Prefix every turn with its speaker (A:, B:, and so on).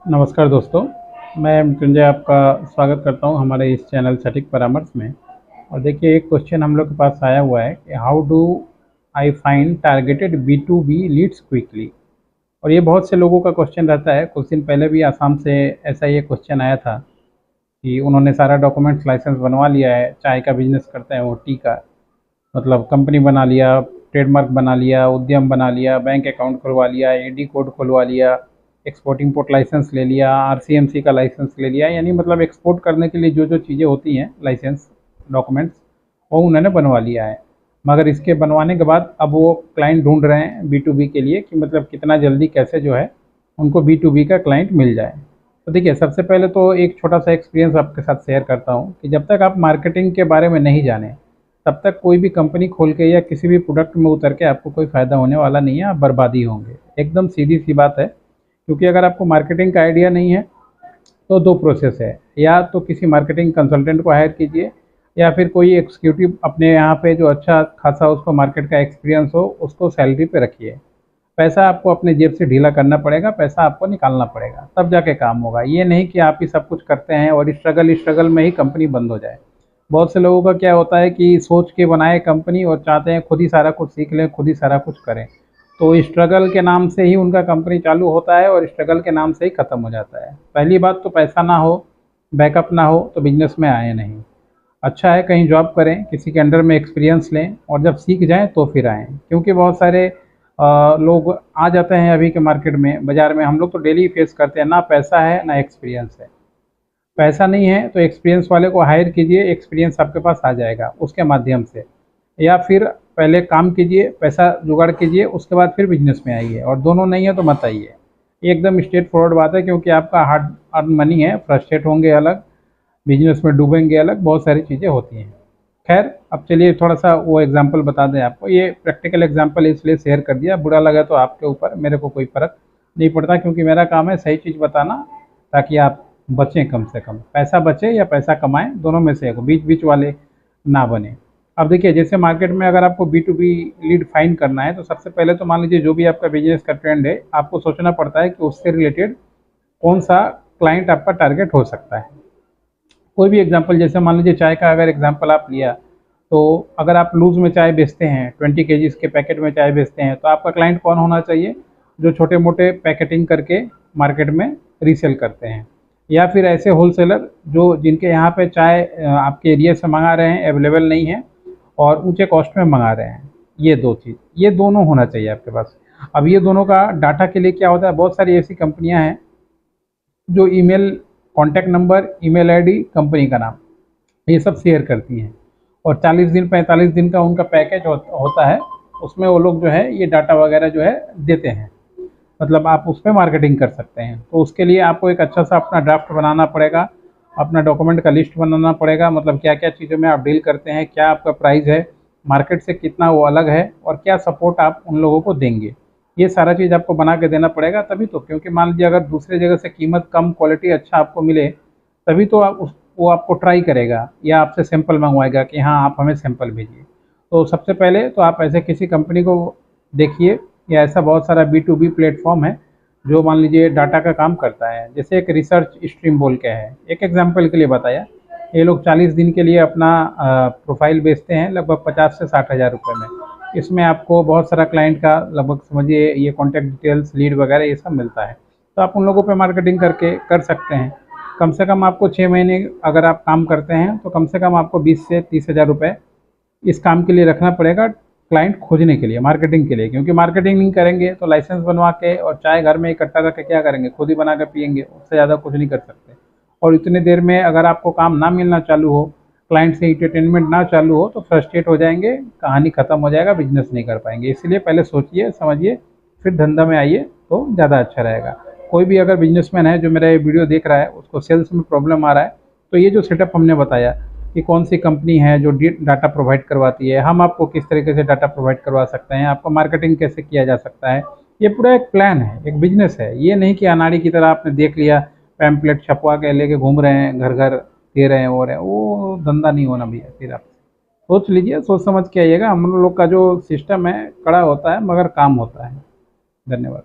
A: नमस्कार दोस्तों, मैं मृत्युंजय आपका स्वागत करता हूं हमारे इस चैनल सटीक परामर्श में। और देखिए, एक क्वेश्चन हम लोग के पास आया हुआ है कि how do I find targeted B to B leads quickly. और ये बहुत से लोगों का क्वेश्चन रहता है। कुछ दिन पहले भी आसाम से ऐसा ये क्वेश्चन आया था कि उन्होंने सारा डॉक्यूमेंट्स लाइसेंस बनवा लिया है, चाय का बिजनेस करते हैं वो, टी का, मतलब कंपनी बना लिया, ट्रेडमार्क बना लिया, उद्यम बना लिया, बैंक अकाउंट खुलवा लिया, एडी कोड खुलवा लिया, एक्सपोर्ट इंपोर्ट लाइसेंस ले लिया, आरसीएमसी का लाइसेंस ले लिया, यानी मतलब एक्सपोर्ट करने के लिए जो जो चीज़ें होती हैं लाइसेंस डॉक्यूमेंट्स, वो उन्होंने बनवा लिया है। मगर इसके बनवाने के बाद अब वो क्लाइंट ढूंढ रहे हैं बी टू बी के लिए कि मतलब कितना जल्दी कैसे जो है उनको बी टू बी का क्लाइंट मिल जाए। तो देखिए, सबसे पहले तो एक छोटा सा एक्सपीरियंस आपके साथ शेयर करता हूँ कि जब तक आप मार्केटिंग के बारे में नहीं जाने तब तक कोई भी कंपनी खोल के या किसी भी प्रोडक्ट में उतर के आपको कोई फ़ायदा होने वाला नहीं है, आप बर्बादी होंगे। एकदम सीधी सी बात है। क्योंकि अगर आपको मार्केटिंग का आइडिया नहीं है तो दो प्रोसेस है, या तो किसी मार्केटिंग कंसल्टेंट को हायर कीजिए या फिर कोई एग्जीक्यूटिव अपने यहाँ पे जो अच्छा खासा उसको मार्केट का एक्सपीरियंस हो उसको सैलरी पे रखिए। पैसा आपको अपने जेब से ढीला करना पड़ेगा, पैसा आपको निकालना पड़ेगा, तब जाके काम होगा। ये नहीं कि आप ही सब कुछ करते हैं और स्ट्रगल में ही कंपनी बंद हो जाए। बहुत से लोगों का क्या होता है कि सोच के बनाए कंपनी और चाहते हैं खुद ही सारा कुछ सीख लें, खुद ही सारा कुछ करें। तो स्ट्रगल के नाम से ही उनका कंपनी चालू होता है और स्ट्रगल के नाम से ही ख़त्म हो जाता है। पहली बात तो पैसा ना हो, बैकअप ना हो तो बिजनेस में आए नहीं। अच्छा है कहीं जॉब करें, किसी के अंडर में एक्सपीरियंस लें और जब सीख जाएं तो फिर आएँ। क्योंकि बहुत सारे लोग आ जाते हैं अभी के मार्केट में, बाज़ार में, हम लोग तो डेली फेस करते हैं, ना पैसा है ना एक्सपीरियंस है। पैसा नहीं है तो एक्सपीरियंस वाले को हायर कीजिए, एक्सपीरियंस आपके पास आ जाएगा उसके माध्यम से। या फिर पहले काम कीजिए, पैसा जुगाड़ कीजिए, उसके बाद फिर बिजनेस में आइए। और दोनों नहीं है तो मत आइए। ये एकदम स्ट्रेट फॉरवर्ड बात है, क्योंकि आपका हार्ड अर्न मनी है, फ्रस्ट्रेट होंगे अलग, बिजनेस में डूबेंगे अलग, बहुत सारी चीज़ें होती हैं। खैर, अब चलिए थोड़ा सा वो एग्जाम्पल बता दें आपको। ये प्रैक्टिकल एग्जाम्पल इसलिए शेयर कर दिया, बुरा लगा तो आपके ऊपर, मेरे को कोई फ़र्क नहीं पड़ता, क्योंकि मेरा काम है सही चीज़ बताना ताकि आप बचें। कम से कम पैसा बचे या पैसा कमाएं, दोनों में से एक, बीच बीच वाले ना बने। अब देखिए, जैसे मार्केट में अगर आपको B to B lead find करना है तो सबसे पहले तो मान लीजिए जो भी आपका बिजनेस का ट्रेंड है, आपको सोचना पड़ता है कि उससे रिलेटेड कौन सा क्लाइंट आपका टारगेट हो सकता है। कोई भी एग्जांपल, जैसे मान लीजिए चाय का अगर एग्जांपल आप लिया, तो अगर आप लूज़ में चाय बेचते हैं, 20 केजीज़ के पैकेट में चाय बेचते हैं, तो आपका क्लाइंट कौन होना चाहिए? जो छोटे मोटे पैकेटिंग करके मार्केट में रीसेल करते हैं, या फिर ऐसे होलसेलर जो जिनके यहाँ पे चाय आपके एरिया से मंगा रहे हैं, अवेलेबल नहीं है और ऊंचे कॉस्ट में मंगा रहे हैं। ये दो चीज़, ये दोनों होना चाहिए आपके पास। अब ये दोनों का डाटा के लिए क्या होता है, बहुत सारी ऐसी कंपनियां हैं जो email, contact number, email ID, company का नाम, ये सब शेयर करती हैं। और 40 दिन 45 दिन का उनका पैकेज होता है। उसमें वो लोग जो है ये डाटा वगैरह जो है देते हैं, मतलब आप उस पर मार्केटिंग कर सकते हैं। तो उसके लिए आपको एक अच्छा सा अपना ड्राफ्ट बनाना पड़ेगा, अपना डॉक्यूमेंट का लिस्ट बनाना पड़ेगा, मतलब क्या क्या चीज़ों में आप डील करते हैं, क्या आपका प्राइस है, मार्केट से कितना वो अलग है, और क्या सपोर्ट आप उन लोगों को देंगे। ये सारा चीज़ आपको बना के देना पड़ेगा, तभी तो। क्योंकि मान लीजिए अगर दूसरे जगह से कीमत कम, क्वालिटी अच्छा आपको मिले, तभी तो वो आपको ट्राई करेगा या आपसे सैंपल मंगवाएगा कि हाँ आप हमें सैंपल भेजिए। तो सबसे पहले तो आप ऐसे किसी कंपनी को देखिए, या ऐसा बहुत सारा बी टू बी प्लेटफॉर्म है जो मान लीजिए डाटा का काम करता है। जैसे एक रिसर्च स्ट्रीम बोल के है, एक एग्जांपल के लिए बताया, ये लोग 40 दिन के लिए अपना प्रोफाइल बेचते हैं लगभग 50 से 60 हज़ार रुपये में। इसमें आपको बहुत सारा क्लाइंट का लगभग समझिए ये कॉन्टैक्ट डिटेल्स, लीड वगैरह ये सब मिलता है। तो आप उन लोगों पे मार्केटिंग करके कर सकते हैं। कम से कम आपको 6 महीने अगर आप काम करते हैं तो कम से कम आपको 20 से 30 हज़ार रुपये इस काम के लिए रखना पड़ेगा, क्लाइंट खोजने के लिए, मार्केटिंग के लिए। क्योंकि मार्केटिंग नहीं करेंगे तो लाइसेंस बनवा के और चाय घर में इकट्ठा करके क्या करेंगे, खुद ही बना के पियेंगे, उससे ज़्यादा कुछ नहीं कर सकते। और इतने देर में अगर आपको काम ना मिलना चालू हो, क्लाइंट से एंटरटेनमेंट ना चालू हो, तो फ्रस्ट्रेट हो जाएंगे, कहानी ख़त्म हो जाएगा, बिजनेस नहीं कर पाएंगे। इसलिए पहले सोचिए समझिए फिर धंधा में आइए तो ज़्यादा अच्छा रहेगा। कोई भी अगर बिजनेसमैन है जो मेरा ये वीडियो देख रहा है, उसको सेल्स में प्रॉब्लम आ रहा है, तो ये जो सेटअप हमने बताया कि कौन सी कंपनी है जो डाटा प्रोवाइड करवाती है, हम आपको किस तरीके से डाटा प्रोवाइड करवा सकते हैं, आपका मार्केटिंग कैसे किया जा सकता है, ये पूरा एक प्लान है, एक बिजनेस है। ये नहीं कि अनाड़ी की तरह आपने देख लिया, पैम्पलेट छपवा के लेके घूम रहे हैं, घर घर दे रहे हैं और है, वो धंधा नहीं होना भैया। फिर आप सोच लीजिए, सोच समझ के आइएगा। हम लोग का जो सिस्टम है कड़ा होता है मगर काम होता है। धन्यवाद।